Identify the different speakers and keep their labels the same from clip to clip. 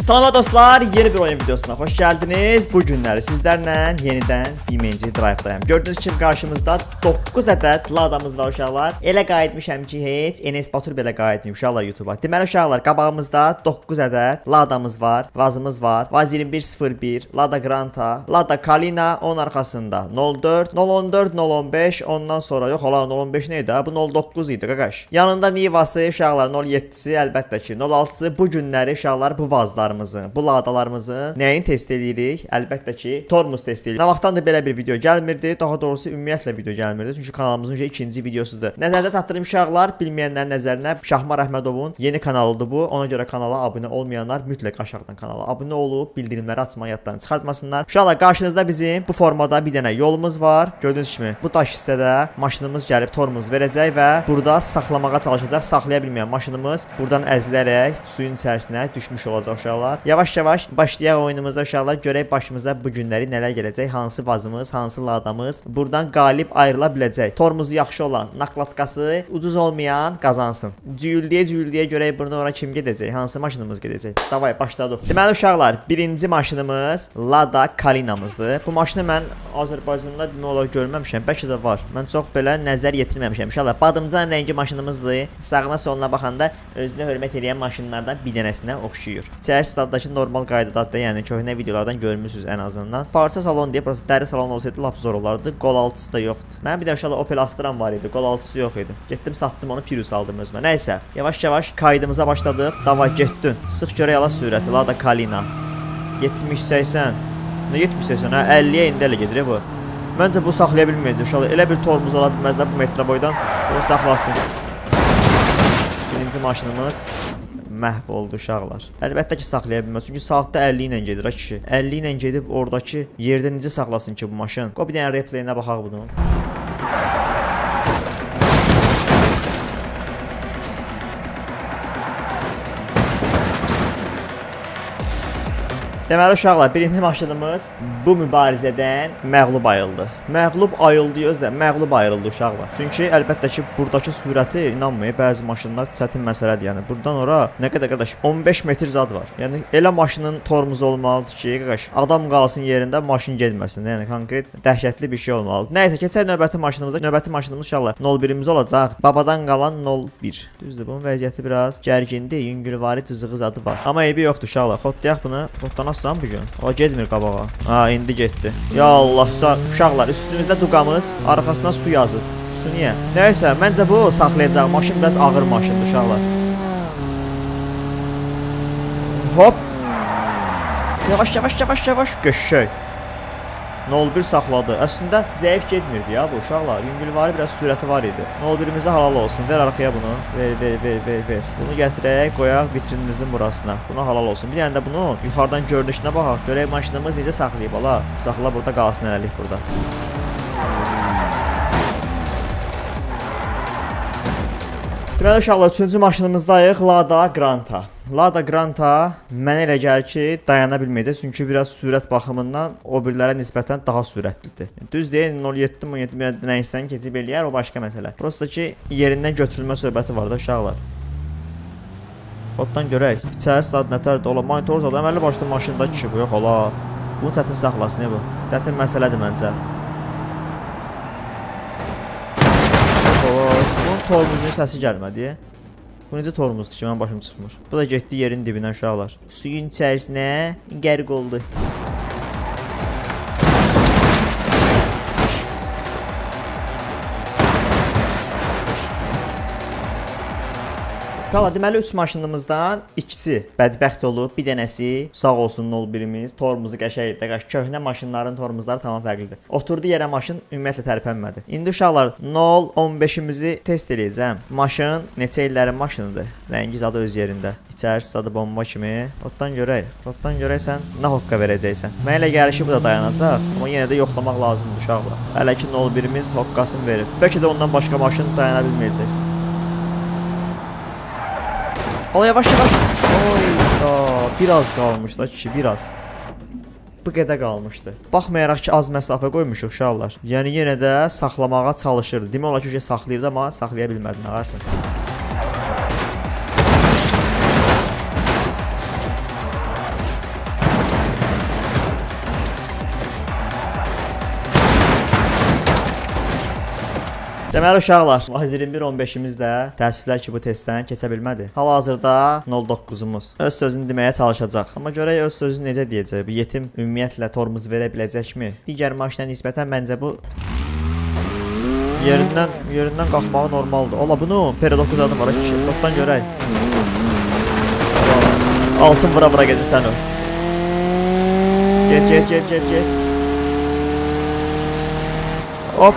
Speaker 1: Salam dostlar, yeni bir oyun videosuna hoş geldiniz. Bu günləri sizlərlə yenidən BeamNG Drive-dayım. Gördüğünüz kimi qarşımızda 9 ədəd ladamız var uşaqlar. Elə qayıtmışam ki, heç Enes Batur belə qayıtmayıb uşaqlar YouTube-a. Deməli uşaqlar, qabağımızda 9 ədəd ladamız var, vazımız var. Vaz 2101, Lada Granta, Lada Kalina, onun arxasında 04, 014, 015, ondan sonra yox ola 015 neydi? Bu 09 idi qaqaş. Yanında Nivası uşaqlar 07-si, əlbəttə ki 06-sı. Bu günləri uşaqlar bu vazlar bu ladalarımızın nəyini test edirik? Əlbəttə ki, tormuz test edirik. Nə vaxtdandır belə bir video gəlmirdi. Daha doğrusu ümumiyyətlə video gəlmirdi. Çünki kanalımızın ikinci videosudur. Nəzərinizə çatdırım uşaqlar, bilməyənlərin nəzərinə Şahmar Əhmədovun yeni kanalıdır bu. Ona görə kanala abunə olmayanlar mütləq aşağıdan kanala abunə olub bildirimləri açmayı yaddan çıxartmasınlar. Uşaqlar, qarşınızda bizim bu formada bir dənə yolumuz var. Gördüyünüz kimi bu daş hissədə maşınımız gəlib tormuz verəcək və burada saxlamağa çalışacaq. Saxlaya bilməyən maşınımız buradan əzilərək suyun içərisinə düşmüş olacaq uşaqlar. Yavaş-yavaş başlayaq oyunumuza uşaqlar. Görək başımıza bu günləri nələr gələcək. Hansı vazımız, hansı ladamız buradan qalib ayrıla biləcək. Tormuzu yaxşı olan, nakladkası ucuz olmayan qazansın. Cüyüldəyə görək buradan ora kim gedəcək, hansı maşınımız gedəcək. Davay, başladıq. Deməli uşaqlar, birinci maşınımız Lada Kalinamızdır. Bu maşını mən Azərbaycanda demək olar görməmişəm. Bəlkə də var. Mən çox belə nəzər yetirməmişəm. İnşallah badımcan rəngi maşınımızdır. Sağına soluna baxanda özünə hörmət edən maşınlardan bir dənəsinə oxşuyur. İçəri staddakı normal qaydadadır, yəni köhnə videolardan görmüsüz ən azından. Parça salon deyə, burası dəri salon olsaydı lap zor olardı. Qol altısı da yoxdur. Mənim bir də uşaqlar Opel Astram var idi, qol altısı yox idi. Getdim satdım onu, Prius aldım özümə. Nəysə, yavaş-yavaş kaydımıza başladıq. Davay getdin. Sıx görək ala sürəti, Lada Kalina. 70-80. Nə 70-80? Hə, 50-yə indi elə gedir bu. Məncə bu saxlaya bilməyəcək uşaqlar. Elə bir tormuz ala bilməzlər bu metroboydan. Bunu saxlasın. Birinci maşınımız məhv oldu uşaqlar. Əlbəttə ki, saxlaya bilməz. Çünki saatda 50 ilə gedir ha kişi. 50 ilə gedib oradakı yerdə necə saxlasın ki bu maşın? Qoy bir dənə replayinə baxaq bunu. Deməli uşaqlar, birinci maşınımız bu mübarizədən məğlub ayıldı. Məğlub ayıldı özlə, məğlub ayrıldı uşaqlar. Çünki əlbəttə ki, buradakı sürəti inanmayın, bəzi maşınlar çətin məsələdir. Yəni buradan ora nə qədər qardaş 15 metr zad var. Yəni elə maşının tormuzu olmalıdır ki, qardaş adam qalsın yerində, maşın getməsin. Yəni konkret dəhşətli bir şey olmalıdır. Nəysə, keçək növbəti maşınımıza. Növbəti maşınımız uşaqlar 01-imiz olacaq. Babadan qalan 01. Düzdür, bunun vəziyyəti biraz gərgindir. Yüngülvari cızığı zadı var. Amma eybi yoxdur uşaqlar. Xodlayaq bunu. Xoddan bu gün. O getmir qabağa. Ha, indi getdi. Ya Allah, uşaqlar, üstümüzdə duqamız, arxasına su yazıb. Su niyə? Nəysə, məncə bu saxlayacaq maşın biraz ağır maşındır uşaqlar. Hop. Yavaş, göşək. 01 saxladı. Əslində zəif getmirdi ya bu uşaqlar. Yüngülvari biraz sürəti var idi. 01-imizə halal olsun. Ver arxaya bunu. Ver. Bunu gətirək, qoyaq vitrinimizin burasına. Buna halal olsun. Bir dənə də bunu yuxarıdan görünüşünə baxaq. Görək maşınımız necə saxlayıb ala. Saxla burada qalsın eləlik burada. Deməli uşaqlar, 3-cü maşınımızdayıq, Lada Granta. Lada Granta mənə elə gəlir ki, dayana bilməyəcək, çünki biraz sürət baxımından o birlərə nisbətən daha sürətlidir. Düz deyil, 07-17 nəysən keçib eləyər, o başqa məsələ. Prosta ki, yerindən götürülmə söhbəti var da uşaqlar. Xoddan görək, içəri saat nətərdir, ola, monitor zadı, əməlli başda maşındakı ki, bu yox, ola. Bunu çətin saxlasın, bu? Çətin məsələdir məncə. Tormuzun səsi gəlmədi. Bu necə tormuzdur ki, mənim başım çıxmır. Bu da getdi yerin dibinə uşaqlar. Suyun içərisinə qərq oldu. Uşaqlar, deməli 3 maşınımızdan ikisi bədbəxt olub, bir dənəsi sağ olsun 01-imiz, tormuzu qəşəngdir. Köhnə maşınların tormuzları tamam fərqlidir. Oturdu yerə maşın ümumiyyətlə tərpənmədi. İndi uşaqlar 015-imizi test edəcəm. Maşın neçə illərin maşınıdır? Rəngi zadı öz yerində. İçərisi zadı bomba kimi. Xoddan görək sən nə hoqqa verəcəksən. Mən elə gəlir ki, bu da dayanacaq. Amma yenə də yoxlamaq lazımdır uşaqlar. Hələ ki 01-imiz hoqqasını verib. Bəlkə də ondan başqa maşın dayana bilməyəcək. Ola yavaş. Oyda, biraz qalmışdı ki, biraz. Bu qədər qalmışdı. Baxmayaraq ki, az məsafə qoymuşuq uşaqlar. Yəni yenə də saxlamağa çalışırdı. Demək olar ki, saxlayırdı, amma saxlaya bilmədi, nə varsın. Deməli uşaqlar, Vaz 21-15-imiz də təəssüflər ki, bu testdən keçə bilmədi. Hal-hazırda 09-umuz öz sözünü deməyə çalışacaq. Amma görək öz sözünü necə deyəcək? Bu yetim ümumiyyətlə tormuz verə biləcəkmi? Digər maşına nisbətən məncə bu yerindən qalxmağı normaldır. Ola bunu P9 adım var ki, qotdan görək. Altın vura gedirsən o. Get. Hop.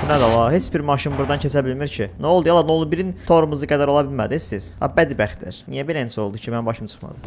Speaker 1: Bu nə də la? Heç bir maşın buradan keçə bilmir ki. Nə oldu ya la? 01-in torumuzu qədər ola bilmədi siz. Ha, bədbəxtdir. Niyə beləncə oldu ki, mənim başım çıxmadı?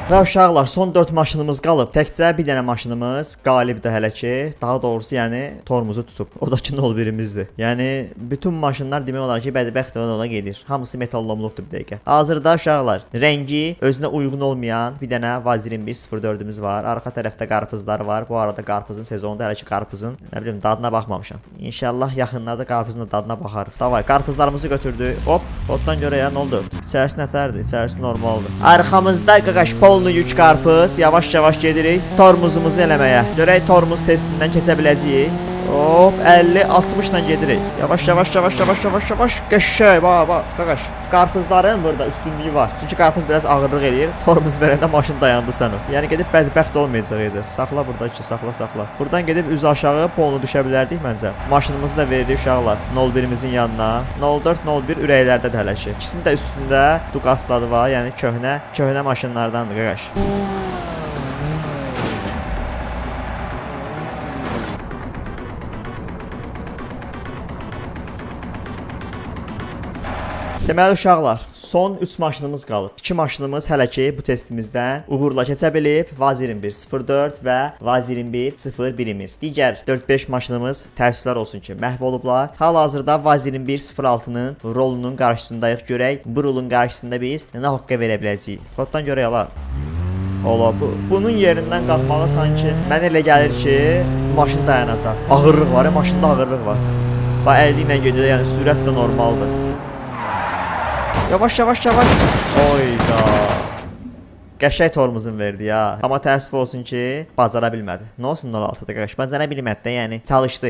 Speaker 1: Və uşaqlar, son 4 maşınımız qalıb. Təkcə bir dənə maşınımız qalibdir hələ ki. Daha doğrusu, yəni torumuzu tutub. O da ki 01-imizdir. Yəni bütün maşınlar demək olar ki, bədbəxt ola gedir. Hamısı metallomluqdur bir dəqiqə. Hazırda uşaqlar, rəngi özünə uyğun olmayan bir dənə Vaz 21-04-ümüz var. Arxa tərəfdə qarpızlar var. Bu arada qarpızın sezonunda hələ ki qarpızın, nə bilim, dadına baxmamışam. İnşallah yaxınlarda qarpızın da dadına baxarıq. Davay, qarpızlarımızı götürdük. Hop, oddan görə ya, nə oldu? İçərisi nətərdir? İçərisi normaldır. Arxamızda qaqaş polnu yük qarpız. Yavaş-yavaş gedirik tormuzumuzu eləməyə. Görək tormuz testindən keçə biləcəyik. Hop, 50-60 ilə gedirik. Yavaş. Qəşəng, bax, qaqaş. Qarpızların burada üstünlüyü var. Çünki qarpız biraz ağırlıq eləyir. Tormuz verəndə maşın dayandı sən o. Yəni gedib bədbəxt olmayacaq idi. Saxla burada ki, saxla. Buradan gedib üzü aşağı polnu düşə bilərdik məncə. Maşınımızı da verdik uşaqlar 01-imizin yanına. 04-01 ürəklərdədir hələ ki. İkisinin də üstündə Ducati adı var. Yəni köhnə maşınlardandır qaqaş. Deməli uşaqlar, son 3 maşınımız qalıb. 2 maşınımız hələ ki bu testimizdən uğurla keçə bilib. Vaz 21-04 və Vaz 21-01-imiz. Digər 4-5 maşınımız təəssüflər olsun ki, məhv olublar. Hal-hazırda Vaz 21-06-nın rolunun qarşısındayıq. Görək bu rolun qarşısında biz nə haqqı verə biləcəyik. Xoddan görək ala. Ola, bunun yerindən qalxmağı sanki mənə elə gəlir ki, maşın dayanacaq. Ağırlıq var, maşında ağırlıq var. Bax 50 ilə gedir, yəni sürət də normaldır. Yavaş. Oyda. Qəşəng tormuzun verdi ya. Amma təəssüf olsun ki, bacara bilmədi. Nə olsun 06-da qəşəng? Bacara bilmədi də, yəni çalışdı.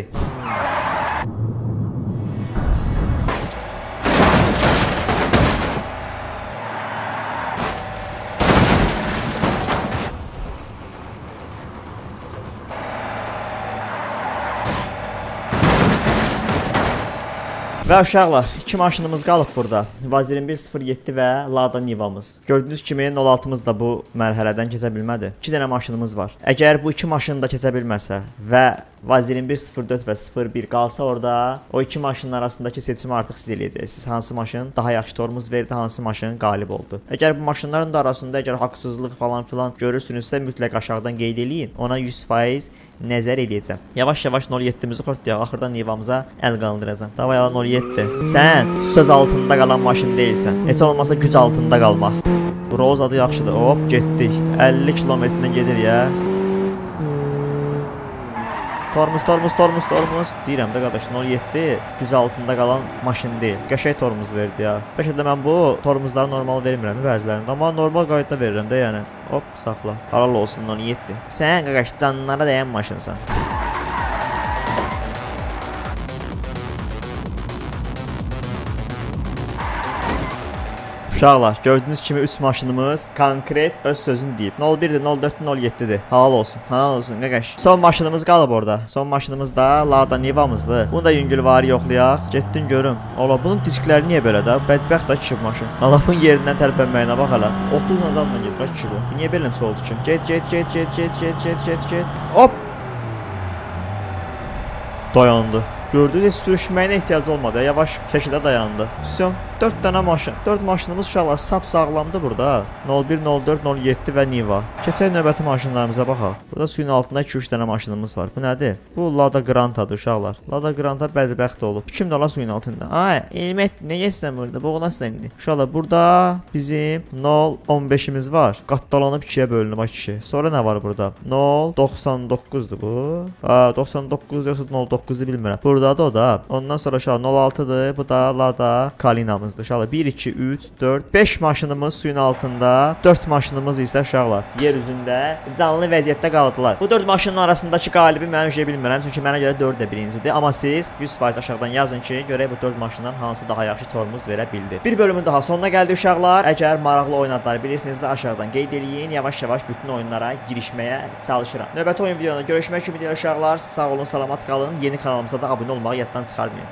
Speaker 1: Və uşaqlar, 2 maşınımız qalıb burada. Vaz 21-07 və Lada Nivamız. Gördüyünüz kimi 06-mız da bu mərhələdən keçə bilmədi. 2 dənə maşınımız var. Əgər bu 2 maşını da keçə bilməsə və Vaz 21-04 və 01 qalsa orada, o 2 maşının arasındakı seçimi artıq siz eləyəcəksiniz. Hansı maşın daha yaxşı tormuz verdi, hansı maşın qalib oldu. Əgər bu maşınların da arasında əgər haqsızlıq falan filan görürsünüzsə, mütləq aşağıdan qeyd eləyin. Ona 100% nəzər eləyəcəm. Yavaş-yavaş 07-mizi xortlayaq. Axırda Nivamıza əl qaldıracam. Davay ala 07. Sən söz altında qalan maşın deyilsən. Heç olmasa güc altında qalma. Bu Roz adı yaxşıdır. Hop, getdik. 50 kilometrdən gedir ya. Tormuz. Deyirəm də qardaş, 07 güc altında qalan maşın deyil. Qəşəng tormuz verdi ya. Bəlkə də mən bu tormuzları normal vermirəm bəzilərində, amma normal qaydada verirəm də, yəni. Hop, saxla. Halal olsun 07. Sən qardaş canlara dəyən maşınsan. Uşaqlar, gördüyünüz kimi 3 maşınımız konkret öz sözünü deyib. 01-dir, 04-dir, 07-dir. Halal olsun qaqaş. Son maşınımız qalıb orada. Son maşınımız da Lada Nivamızdır. Bunu da yüngül var yoxlayaq. Getdin görüm. Ola, bunun diskləri niyə belə də? Bədbəxt da kişi maşın. Allahın yerindən tərpənməyinə bax hələ. 30 azamla gedir kişi bu. Niyə beləcə oldu ki? Get. Hop. Dayandı. Gördünüz, heç sürüşməyinə ehtiyac olmadı. Yavaş şəkildə dayandı. Son 4 dənə maşın. 4 maşınımız uşaqlar sap sağlamdır burada. 01, 04, 07 və Niva. Keçək növbəti maşınlarımıza baxaq. Burada suyun altında 2-3 dənə maşınımız var. Bu nədir? Bu Lada Granta'dır uşaqlar. Lada Granta bədbəxt olub. Kim də ola suyun altında? Ay, elmət nə yesən burada? Boğulasın indi. Uşaqlar burada bizim 0.15'imiz var. Qatdalanıb 2-yə bölünüb ay kişi. Sonra nə var burada? 0.99'dur bu. 99 yoxsa 0.9'dur bilmirəm. Buradadır o da. Ondan sonra uşaqlar 0.6'dır. Bu da Lada Kalina'mızdır. Uşaqlar 1, 2, 3, 4, 5 maşınımız suyun altında. 4 maşınımız isə uşaqlar yer üzündə canlı vəziyyətdə qaldılar. Bu 4 maşının arasındakı qalibi mən ücə bilmirəm. Çünki mənə görə 4 də birincidir. Amma siz 100% aşağıdan yazın ki, görək bu 4 maşından hansı daha yaxşı tormuz verə bildi. Bir bölümün daha sonuna gəldi uşaqlar. Əgər maraqlı oyunları bilirsiniz də aşağıdan qeyd eləyin. Yavaş-yavaş bütün oyunlara girişməyə çalışıram. Növbəti oyun videolarında görüşmək ümidi ilə uşaqlar. Sağ olun, salamat qalın. Yeni kanalımıza da abunə olmağı yaddan çıxarmayın.